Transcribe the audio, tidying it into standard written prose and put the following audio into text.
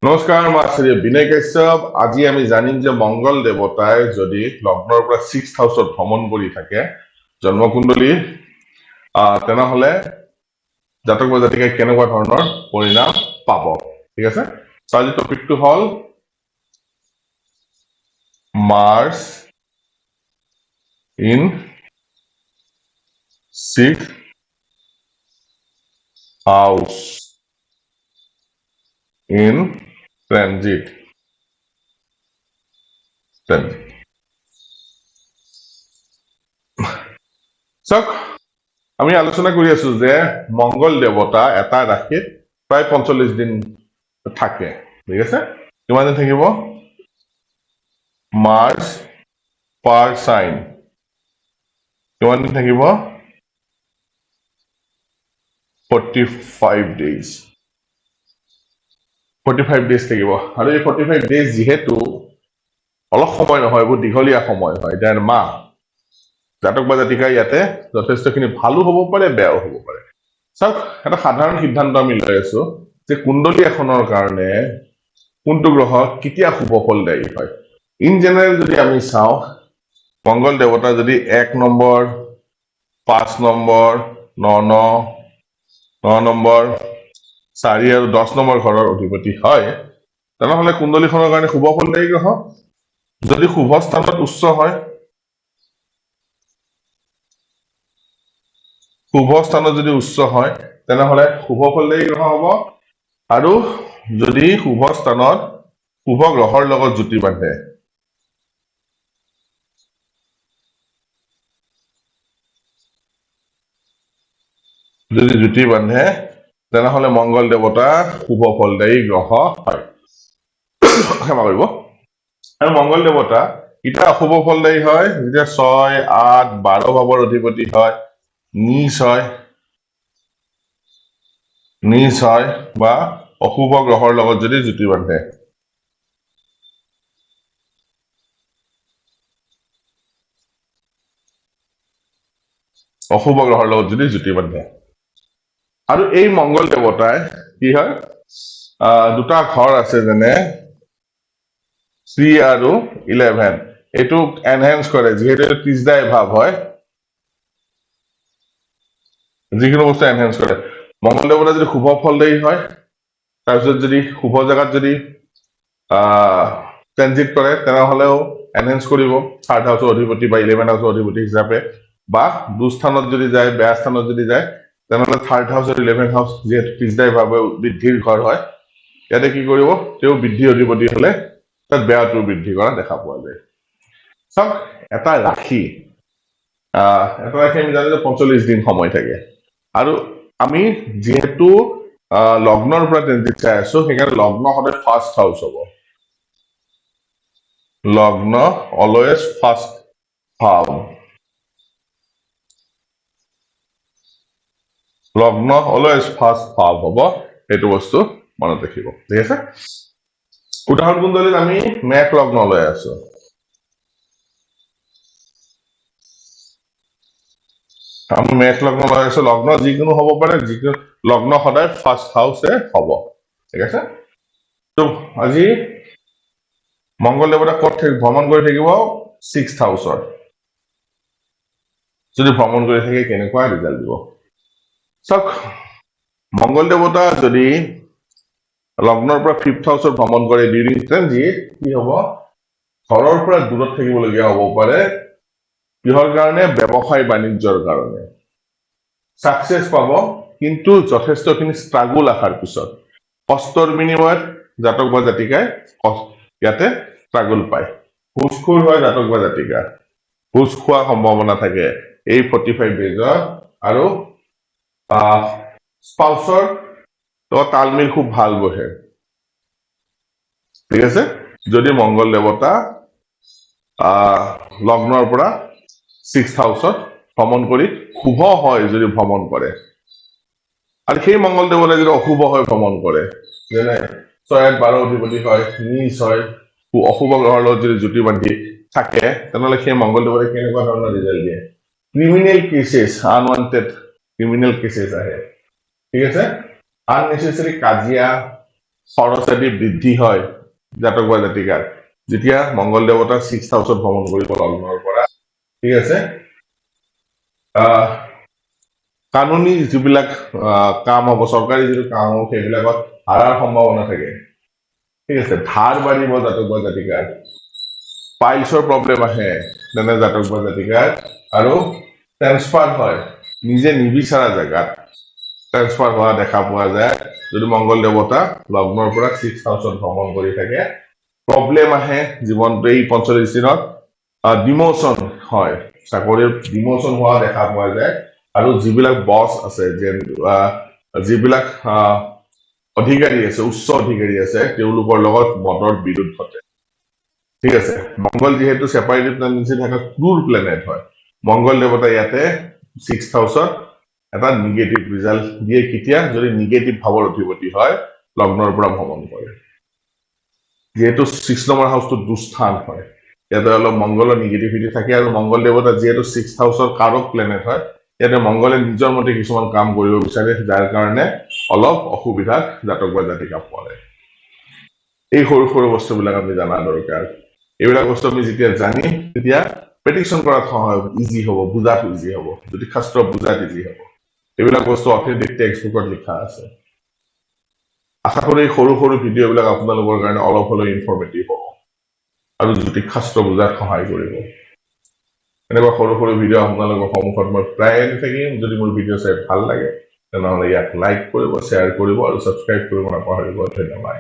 নমস্কাৰ, মই আচাৰ্য বিনয় কাশ্যপ। আজি আমি জানিম যে মংগল দেৱতাই যদি লগ্নৰ পৰা 6th হাউচত ভ্ৰমণ কৰি থাকে জন্মকুণ্ডলী, তেনেহলে জাতক বা জাতিকাই কেনেকুৱা ধৰণৰ পৰিণাম পাব। ঠিক আছে, আজি টপিকটো হল Mars in 6th house in transit. চাওক, আমি আলোচনা কৰি আছো যে মংগল দেৱতা এটা ৰাশিত প্ৰায় 45 দিন থাকে। ঠিক আছে, কিমান দিন থাকিব? মাৰ্চ পাৰ চাইন কিমান দিন থাকিব? 45 days। 45 days থাকিব। আৰু এই 45 days যিহেতু অলপ সময় নহয়, বহুত দীঘলীয়া সময় হয়, দেৰ মাহ, জাতক বা জাতিকা ইয়াতে যথেষ্টখিনি ভালো হ'ব পাৰে, বেয়াও হ'ব পাৰে। চাওক, এটা সাধাৰণ সিদ্ধান্ত আমি লৈ আছো যে কুণ্ডলী এখনৰ কাৰণে কোনটো গ্ৰহ কেতিয়া শুভ ফলদায়ী হয়। ইন জেনেৰেল যদি আমি চাওঁ, মংগল দেৱতা যদি 1 নম্বৰ, 5 নম্বৰ, 9 নম্বৰ, 4 আৰু 10 নম্বৰ ঘৰৰ অধিপতি হয়, তেনেহলে কুণ্ডলীখনৰ কাৰণে শুভ ফলদায়ী গ্ৰহ। যদি শুভ স্থানত উচ্চ হয়, তেনেহলে শুভ ফলদায়ী গ্ৰহ হব। আৰু যদি শুভ স্থানত শুভ গ্ৰহৰ লগত জুতি বান্ধে, তেনেহলে মংগল দেৱতা শুভ ফলদায়ী গ্ৰহ হয়। ক্ষমা কৰিব। আৰু মংগল দেৱতা এতিয়া অশুভ ফলদায়ী হয় যেতিয়া 6, 8, 12 ভাৱৰ অধিপতি হয়, নিজ হয় বা অশুভ গ্ৰহৰ লগত যদি জুতি বান্ধে। অশুভ গ্ৰহৰ লগত যদি জুতি বান্ধে। আৰু এই মংগল দেৱতাই কি হয়, দুটা ঘৰ আছে, যেনে 3 আৰু 11, এইটো এনহেন্স কৰে। যিহেতু এইটো ত্ৰিশদায়ী ভাৱ হয়, যিকোনো বস্তু এনহেন্স কৰে। মংগল দেৱতা যদি শুভ ফলদায়ী হয়, তাৰপিছত যদি শুভ জেগাত যদি ট্ৰানজিট কৰে, তেনেহলেও এনহেন্স কৰিব 3rd হাউচৰ অধিপতি বা 11th হাউচৰ অধিপতি হিচাপে। বা দুস্থানত যদি যায়, বেয়া স্থানত যদি যায়, তেনেহলে 3rd হাউচ আৰু 11th হাউচ যিহেতু ত্ৰিশদায়ী ভাৱে বৃদ্ধিৰ ঘৰ হয়, ইয়াতে কি কৰিব, তেওঁ বৃদ্ধি অধিপতি হলে তাত বেয়াটো বৃদ্ধি কৰা দেখা পোৱা যায়। চাওক, এটা ৰাশি আমি জানো যে 45 দিন সময় থাকে। আৰু আমি যিহেতু লগ্নৰ পৰা ট্ৰানজিট চাই আছো, সেইকাৰণে লগ্ন সদায় 1st হাউচ হব। লগ্ন অলৱেজ 1st হাউচ, লগ্ন অলৱেজ 1st হাউচ হব। সেইটো বস্তু মনত ৰাখিব। ঠিক আছে, উদাহৰণ কুণ্ডলীত আমি মেষ লগ্ন লৈ আছো। আমি মেষ লগ্ন লৈ আছো। লগ্ন যিকোনো হ'ব পাৰে, যিকোনো লগ্ন সদায় 1st হাউচে হব। ঠিক আছে, তো আজি মংগল দেৱতা ক'ত ভ্ৰমণ কৰি থাকিব? 6th হাউচত। যদি ভ্ৰমণ কৰি থাকে, কেনেকুৱা ৰিজাল্ট দিব? চাওক, মংগল দেৱতা যদি লগ্নৰ পৰা 5th হাউচত ভ্ৰমণ কৰে ডিউৰিং ট্ৰানজিট, কি হব? ঘৰৰ পৰা দূৰত থাকিবলগীয়া হ'ব পাৰে। কিহৰ কাৰণে? ব্যৱসায় বাণিজ্যৰ কাৰণে। সাকসেস পাব, কিন্তু যথেষ্টখিনি ষ্ট্ৰাগল আহাৰ পিছত, কষ্টৰ বিনিময়ত জাতক বা জাতিকাই ইয়াতে ষ্ট্ৰাগল পায়। ঘুষখোৰ হয় জাতক বা জাতিকা, ঘুষ খোৱা সম্ভাৱনা থাকে এই 45 ডেজত। আৰু স্পাউচৰ তালমিল খুব ভাল বহে। ঠিক আছে, যদি মংগল দেৱতা লগ্নৰ পৰা 6th হাউচত ভ্ৰমণ কৰি শুভ হয়, যদি ভ্ৰমণ কৰে। আৰু সেই মংগল দেৱতাই যদি অশুভ হয় ভ্ৰমণ কৰে, যেনে 6, 12 অধিপতি হয়, নিজ হয়, অশুভ গ্ৰহৰ লগত যদি জুতি বান্ধি থাকে, তেনেহলে সেই মংগল দেৱতাই কেনেকুৱা ধৰণৰ ৰিজাল্ট দিয়ে? Criminal cases, unwanted criminal cases আহে। ঠিক আছে, আননেচেচাৰী কাজিয়া, খৰচ আদি বৃদ্ধি হয় জাতক বা জাতিকাৰ যেতিয়া মংগল দেৱতা 6th হাউচত ভ্ৰমণ কৰিব লগ্নৰ পৰা ঠিক আছে কানুনী যিবিলাক কাম হ'ব চৰকাৰী যিটো কাম হ'ব সেইবিলাকত হাৰাৰ সম্ভাৱনা থাকে ঠিক আছে ধাৰ বাঢ়িব জাতক বা জাতিকাৰ পাইলছৰ প্ৰব্লেম আহে তেনে জাতক বা জাতিকাৰ আৰু ট্ৰেন্সফাৰ হয় নিজে নিবিচাৰা জেগাত ট্ৰেন্সফাৰ হোৱা দেখা পোৱা যায় যদি মংগল দেৱতা লগ্নৰ পৰা 6th হাউচত ভ্ৰমণ কৰি থাকে প্ৰব্লেম আহে জীৱনটো এই 45 দিনত ডিমোশন হয় চাকৰিৰ ডিমোশন হোৱা দেখা পোৱা যায় আৰু যিবিলাক বছ আছে যে যিবিলাক অধিকাৰী আছে উচ্চ অধিকাৰী আছে তেওঁলোকৰ লগত মতৰ বিৰোধ ঘটে ঠিক আছে মংগল যেহেতু সেপাৰেটিভ টেন্ডেন্সি থকা ক্ৰুৰ প্লেনেট হয় মংগল দেৱতা ইয়াতে 6th হাউচত এটা নিগেটিভ ৰিজাল্ট দিয়ে কেতিয়া যদি নিগেটিভ ভাৱৰ অধিপতি হয় লগ্নৰ পৰা ভ্ৰমণ কৰে যেহেতু 6 নম্বৰ হাউচটো দুস্থান হয় ইয়াতে অলপ মংগলৰ নিগেটিভিটি থাকে আৰু মংগল দেৱতা যেহেতু 6th হাউচৰ কাৰক প্লেনেট হয় ইয়াতে মংগলে নিজৰ মতে কিছুমান কাম কৰিব বিচাৰে যাৰ কাৰণে অলপ অসুবিধা জাতক বা জাতিকা পৰে এই সৰু সৰু বস্তুবিলাক আমি জানা দৰকাৰ এইবিলাক বস্তু আমি যেতিয়া জানিম তেতিয়া প্ৰেডিকশ্যন কৰাত সহায় ইজি হ'ব বুজাত ইজি হ'ব যদি শাস্ত্ৰ বুজাত ইজি হ'ব এইবিলাক বস্তু অথেন্টিক টেক্সটবুকত লিখা আছে আশা কৰো এই সৰু সৰু ভিডিঅ'বিলাক আপোনালোকৰ কাৰণে অলপ হ'লেও ইনফৰ্মেটিভ হ'ব আৰু জ্যোতিষ শাস্ত্ৰ বুজাত সহায় কৰিব এনেকুৱা সৰু সৰু ভিডিঅ' আপোনালোকৰ সন্মুখত মই প্ৰায় আনি থাকিম যদি মোৰ ভিডিঅ' চাই ভাল লাগে তেনেহ'লে ইয়াক লাইক কৰিব শ্বেয়াৰ কৰিব আৰু ছাবস্ক্ৰাইব কৰিব নাপাহৰিব ধন্যবাদ